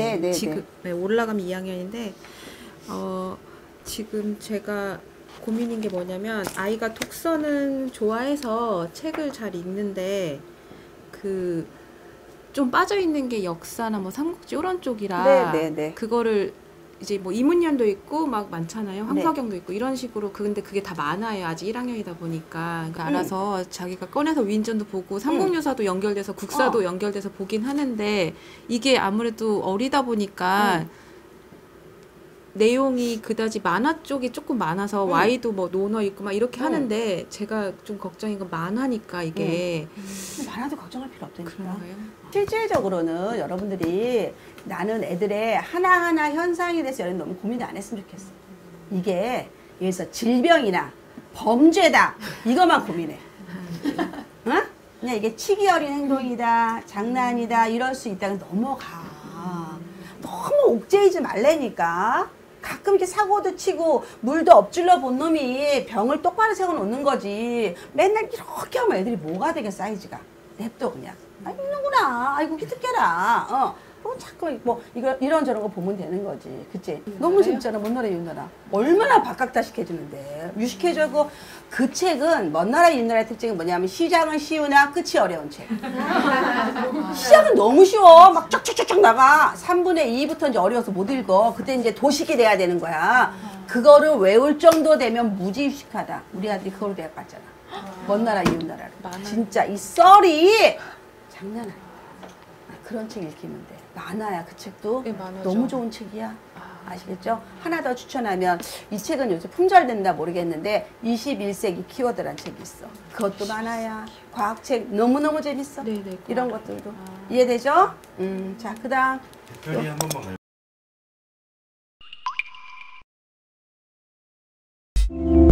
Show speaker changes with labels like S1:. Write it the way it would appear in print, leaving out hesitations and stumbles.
S1: 네네네.
S2: 지금 네, 올라가면 2학년인데 지금 제가 고민인 게 뭐냐면 아이가 독서는 좋아해서 책을 잘 읽는데 그 좀 빠져 있는 게 역사나 뭐 삼국지 이런 쪽이라
S1: 네네네.
S2: 그거를 이제 뭐 이문년도 있고 막 많잖아요.
S1: 네.
S2: 황석영도 있고 이런 식으로 근데 그게 다 많아요. 아직 1학년이다 보니까 그러니까 알아서 자기가 꺼내서 위인전도 보고 삼국유사도 연결돼서 국사도 연결돼서 보긴 하는데 이게 아무래도 어리다 보니까 내용이 그다지 만화 쪽이 조금 많아서 Y도 뭐 논어 있고 막 이렇게 하는데 제가 좀 걱정인 건 만화니까 이게
S1: 만화도 걱정할 필요 없다니까.
S2: 그런가요?
S1: 실질적으로는 여러분들이 나는 애들의 하나하나 현상에 대해서 너무 고민을 안 했으면 좋겠어. 이게 여기서 질병이나 범죄다 이것만 고민해. 어? 그냥 이게 치기 어린 행동이다, 장난이다 이럴 수 있다면 넘어가. 너무 옥죄이지 말라니까. 가끔 이렇게 사고도 치고 물도 엎질러 본 놈이 병을 똑바로 세워놓는 거지. 맨날 이렇게 하면 애들이 뭐가 되겠어, 사이즈가. 냅둬 그냥. 아, 있는구나. 아이고 기특해라. 그럼 자꾸 뭐 이런저런 거 보면 되는 거지. 그치? 너무 재밌잖아. 먼 나라 이웃 나라. 얼마나 박학다식해주는데. 유식해주고 그 책은 먼 나라 이웃 나라의 특징이 뭐냐면 시작은 쉬우나 끝이 어려운 책. 시작은 너무 쉬워. 막 쫙쫙쫙쫙 나가. 3분의 2부터 이제 어려워서 못 읽어. 그때 이제 도식이 돼야 되는 거야. 그거를 외울 정도 되면 무지 유식하다. 우리 아들이 그걸로 대학 갔잖아. 먼 나라 이웃 나라를. 진짜 이 썰이 장난 아니야. 그런 책 읽히면 돼. 만화야 그 책도.
S2: 네,
S1: 너무 좋은 책이야. 아시겠죠? 하나 더 추천하면 이 책은 요새 품절된다 모르겠는데 21세기 키워드란 책이 있어. 그것도 만화야. 과학책 너무너무 재밌어.
S2: 네네,
S1: 이런 것들도. 이해되죠? 자, 그 다음.
S3: 대표리 한 번만 가요.